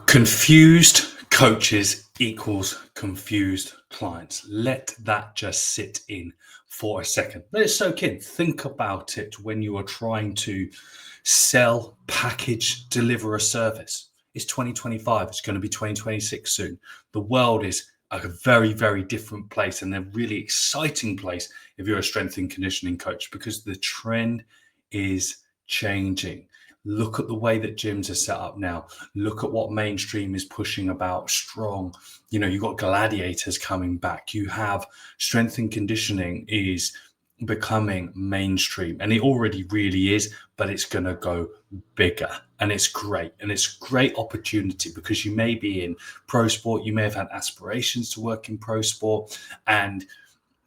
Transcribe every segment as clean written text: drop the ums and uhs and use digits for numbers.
Confused coaches equals confused clients. Let that just sit in for a second. Let it soak in. Think about it when you are trying to sell, package, deliver a service. It's 2025. It's going to be 2026 soon. The world is a very, very different place, and a really exciting place if you're a strength and conditioning coach, because the trend is changing. Look at the way that gyms are set up now. Look at what mainstream is pushing about strong. You've got gladiators coming back. You have strength and conditioning is becoming mainstream, and it already really is, but it's going to go bigger, and it's great. And it's a great opportunity because you may be in pro sport. You may have had aspirations to work in pro sport, and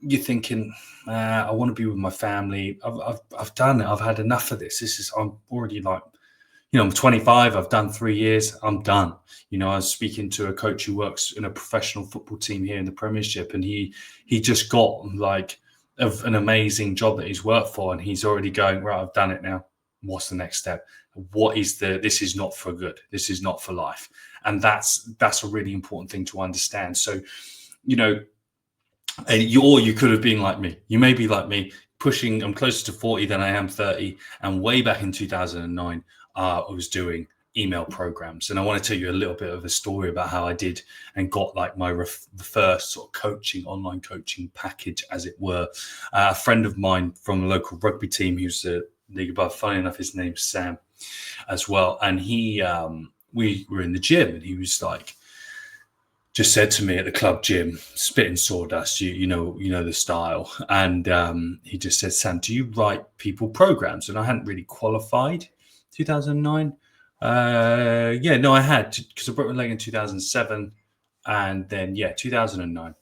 you're thinking, I want to be with my family. I've done it. I've had enough of this. I'm already I'm 25. I've done 3 years. I'm done. I was speaking to a coach who works in a professional football team here in the Premiership, and he just got an amazing job that he's worked for, and he's already going, right, I've done it now. What's the next step? This is not for good. This is not for life. And that's a really important thing to understand. So, you could have been like me. You may be like me, I'm closer to 40 than I am 30. And way back in 2009, I was doing email programs. And I want to tell you a little bit of a story about how I did and got the first sort of online coaching package, as it were. A friend of mine from a local rugby team, who's a league above, funny enough, his name's Sam as well. And we were in the gym, and he was just said to me at the club gym, spitting sawdust, you know the style. And he just said, Sam, do you write people programs? And I hadn't really qualified 2009. I had, because I broke my leg in 2007. And then, 2009,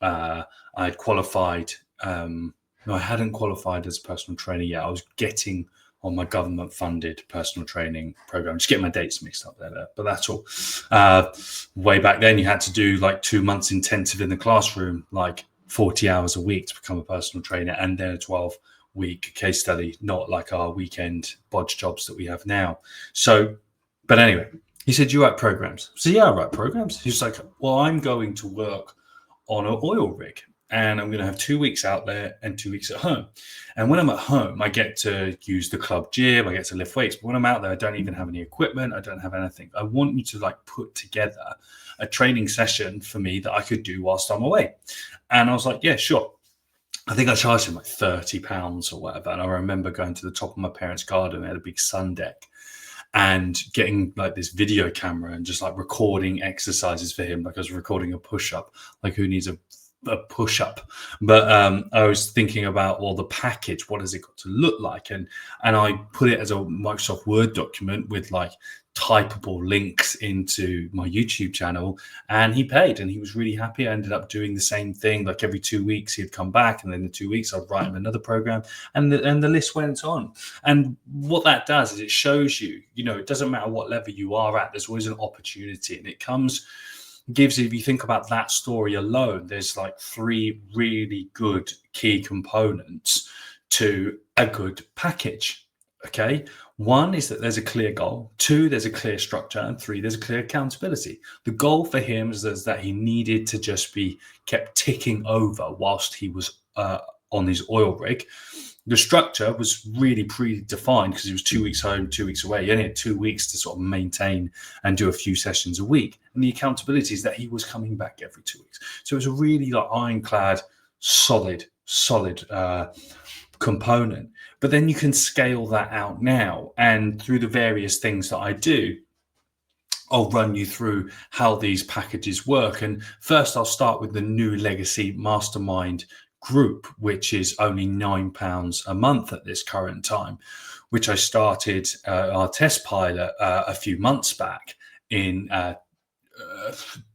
I had qualified. No, I hadn't qualified as a personal trainer yet. I was getting on my government-funded personal training program. Just getting my dates mixed up there, but that's all. Way back then, you had to do 2 months intensive in the classroom, 40 hours a week to become a personal trainer, and then a 12-week case study, not like our weekend bodge jobs that we have now. So, but anyway, he said, you write programs? So yeah, I write programs. He's like, well, I'm going to work on an oil rig, and I'm going to have 2 weeks out there and 2 weeks at home. And when I'm at home, I get to use the club gym, I get to lift weights. But when I'm out there, I don't even have any equipment. I don't have anything. I want you to put together a training session for me that I could do whilst I'm away. And I was like, yeah, sure. I think I charged him £30 or whatever. And I remember going to the top of my parents' garden. They had a big sun deck, and getting this video camera and just recording exercises for him. I was recording a push-up. Who needs a push-up? But I was thinking about, well, the package, what has it got to look like? And I put it as a Microsoft Word document with typable links into my YouTube channel, and he paid, and he was really happy. I ended up doing the same thing. Every 2 weeks he'd come back, and then in 2 weeks I'd write him another program, and the list went on. And what that does is it shows you, it doesn't matter what level you are at, there's always an opportunity. And it gives you, if you think about that story alone, there's 3 really good key components to a good package. Okay. 1 is that there's a clear goal. 2, there's a clear structure. And 3, there's a clear accountability. The goal for him is that he needed to just be kept ticking over whilst he was on his oil rig. The structure was really predefined because he was 2 weeks home, 2 weeks away. He only had 2 weeks to sort of maintain and do a few sessions a week. And the accountability is that he was coming back every 2 weeks. So it was a really ironclad, solid component. But then you can scale that out now. And through the various things that I do, I'll run you through how these packages work. And first, I'll start with the new Legacy Mastermind group, which is only £9 a month at this current time, which I started our test pilot a few months back in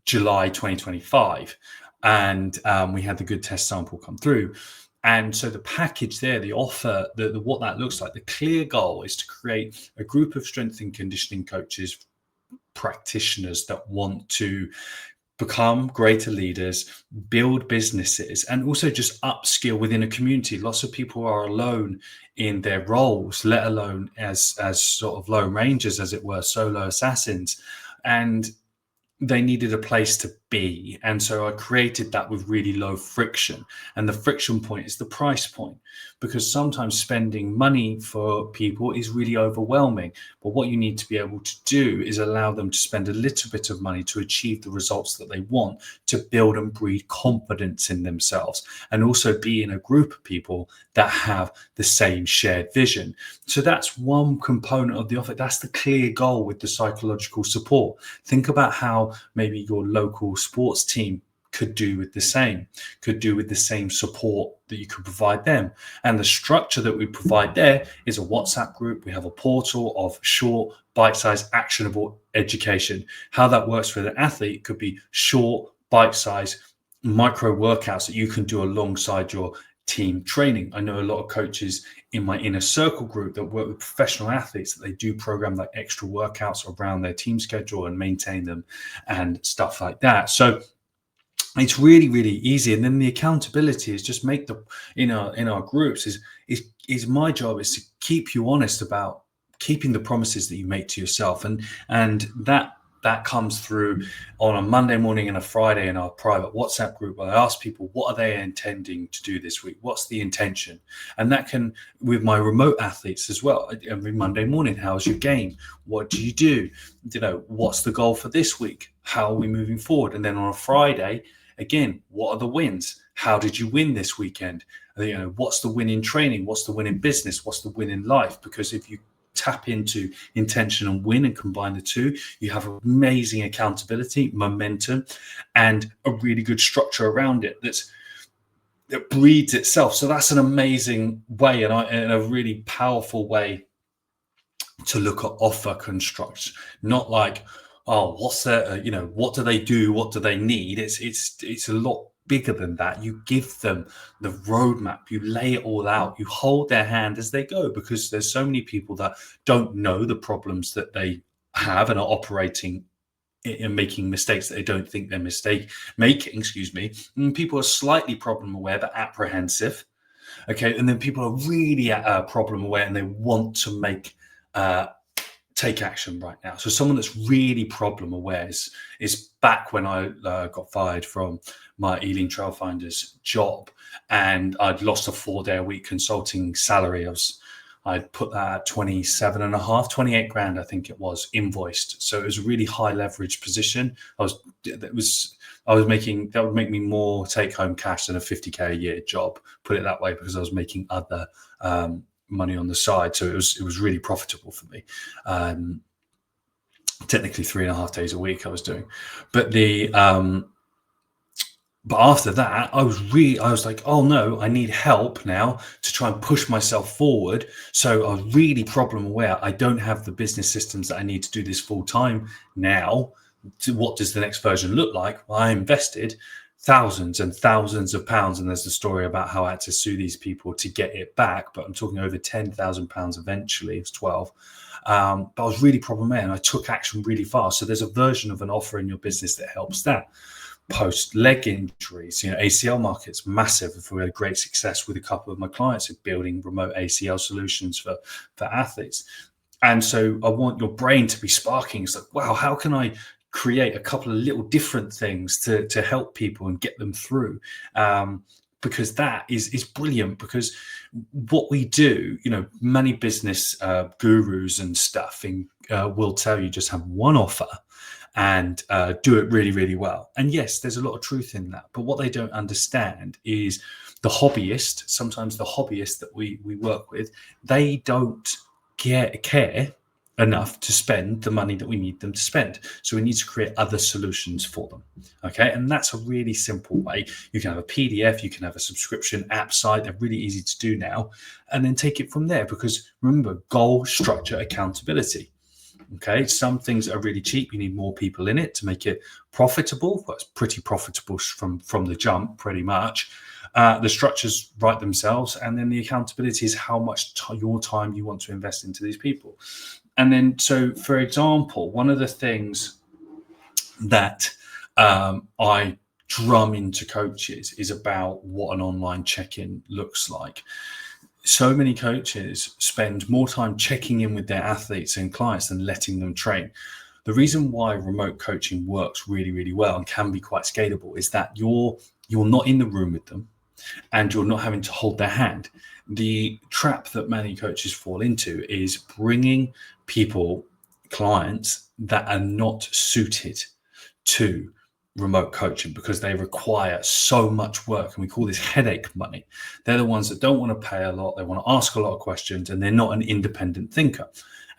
July 2025. And we had the good test sample come through. And so the package there, the offer, what that looks like, the clear goal is to create a group of strength and conditioning coaches, practitioners that want to become greater leaders, build businesses, and also just upskill within a community. Lots of people are alone in their roles, let alone as sort of lone rangers, as it were, solo assassins, and they needed a place to be. And so I created that with really low friction. And the friction point is the price point, because sometimes spending money for people is really overwhelming. But what you need to be able to do is allow them to spend a little bit of money to achieve the results that they want, to build and breed confidence in themselves, and also be in a group of people that have the same shared vision. So that's one component of the offer. That's the clear goal with the psychological support. Think about how maybe your local sports team could do with the same support that you could provide them. And the structure that we provide there is a WhatsApp group. We have a portal of short, bite-sized, actionable education. How that works for the athlete could be short, bite-sized, micro workouts that you can do alongside your team training. I know a lot of coaches in my inner circle group that work with professional athletes, that they do program like extra workouts around their team schedule and maintain them and stuff like that. So it's really, really easy. And then the accountability is just make the in our groups is my job is to keep you honest about keeping the promises that you make to yourself, and that comes through on a Monday morning and a Friday in our private WhatsApp group, where I ask people, what are they intending to do this week? What's the intention? And that can, with my remote athletes as well, every Monday morning, how's your game? What do you do? What's the goal for this week? How are we moving forward? And then on a Friday, again, what are the wins? How did you win this weekend? What's the win in training? What's the win in business? What's the win in life? Because if you tap into intention and win and combine the two, you have amazing accountability, momentum, and a really good structure around it that breeds itself. So that's an amazing way and a really powerful way to look at offer constructs. Not like, oh, what's their, what do they do? What do they need? It's a lot bigger than that. You give them the roadmap, you lay it all out, you hold their hand as they go, because there's so many people that don't know the problems that they have and are operating and making mistakes that they don't think they're making. And people are slightly problem aware but apprehensive. Okay, and then people are really problem aware and they want to take action right now. So someone that's really problem aware is back when I got fired from my Ealing Trailfinders job, and I'd lost a 4-day-a-week consulting salary. I'd put that at 28 grand, I think it was, invoiced. So it was a really high leverage position. That would make me more take home cash than a 50k a year job, put it that way, because I was making other money on the side. So it was really profitable for me. Technically 3.5 days a week I was doing, but after that, I was like, oh no, I need help now to try and push myself forward. So I was really problem aware. I don't have the business systems that I need to do this full time now. What does the next version look like? Well, I invested thousands and thousands of pounds, and there's the story about how I had to sue these people to get it back, but I'm talking over £10,000 eventually. It was 12. But I was really problem aware, and I took action really fast. So there's a version of an offer in your business that helps that. Post leg injuries, ACL market's massive. If we had great success with a couple of my clients in building remote ACL solutions for athletes. And so I want your brain to be sparking. It's like, wow, how can I create a couple of little different things to help people and get them through? Because that is brilliant. Because what we do, many business gurus and stuff will tell you just have one offer and do it really, really well. And yes, there's a lot of truth in that. But what they don't understand is the hobbyist, sometimes the hobbyist that we work with, they don't care enough to spend the money that we need them to spend. So we need to create other solutions for them. Okay. And that's a really simple way. You can have a PDF, you can have a subscription app site. They're really easy to do now. And then take it from there, because remember, goal, structure, accountability. Okay, some things are really cheap. You need more people in it to make it profitable. Well, it's pretty profitable from the jump, pretty much. The structures write themselves, and then the accountability is how much your time you want to invest into these people. And then, so for example, one of the things that I drum into coaches is about what an online check-in looks like. So many coaches spend more time checking in with their athletes and clients than letting them train. The reason why remote coaching works really, really well and can be quite scalable is that you're not in the room with them and you're not having to hold their hand. The trap that many coaches fall into is bringing people, clients that are not suited to remote coaching because they require so much work, and we call this headache money. They're the ones that don't want to pay a lot, they want to ask a lot of questions, and they're not an independent thinker.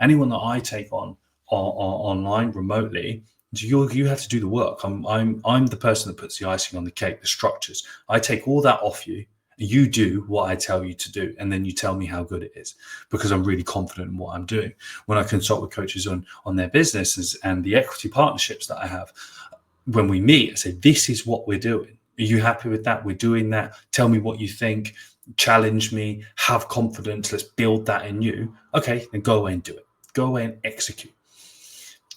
Anyone that I take on online remotely, you have to do the work. I'm the person that puts the icing on the cake, the structures. I take all that off you. You do what I tell you to do, and then you tell me how good it is, because I'm really confident in what I'm doing. When I consult with coaches on their businesses and the equity partnerships that I have, when we meet, I say, this is what we're doing. Are you happy with that? We're doing that. Tell me what you think. Challenge me. Have confidence. Let's build that in you. Okay, then go away and do it. Go away and execute.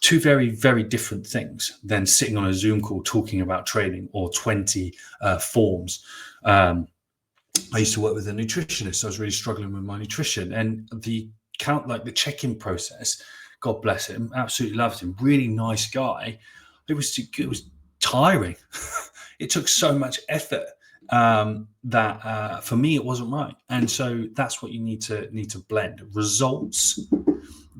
Two very, very different things than sitting on a Zoom call talking about trading or 20 forms. I used to work with a nutritionist. So I was really struggling with my nutrition, and the check-in process, God bless him, absolutely loved him. Really nice guy. It was tiring. It took so much effort that for me it wasn't right. And so that's what you need to blend. Results,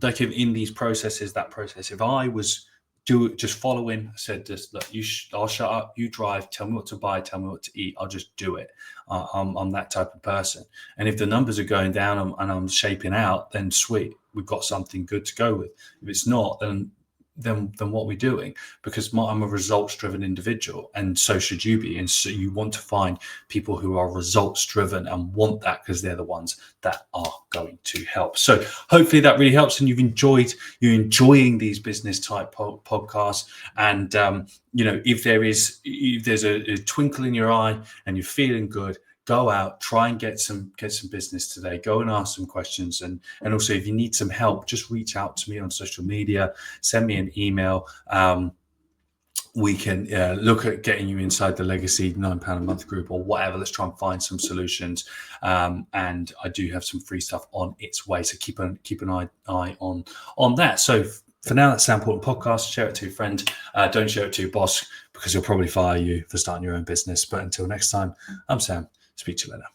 like in these processes, that process. If I was just following, I said, just look, I'll shut up, you drive, tell me what to buy, tell me what to eat, I'll just do it. I'm that type of person. And if the numbers are going down and I'm shaping out, then sweet, we've got something good to go with. If it's not, then what we're doing, because I'm a results driven individual, and so should you be. And so you want to find people who are results driven and want that, because they're the ones that are going to help. So hopefully that really helps, and you're enjoying these business type podcasts. And if there's a twinkle in your eye and you're feeling good, go out, try and get some business today. Go and ask some questions. And also, if you need some help, just reach out to me on social media, send me an email. We can look at getting you inside the Legacy £9 a month group or whatever. Let's try and find some solutions. And I do have some free stuff on its way. So keep an eye on that. So for now, that's Sam Portland Podcast. Share it to your friend. Don't share it to your boss, because he'll probably fire you for starting your own business. But until next time, I'm Sam. Speak to you later.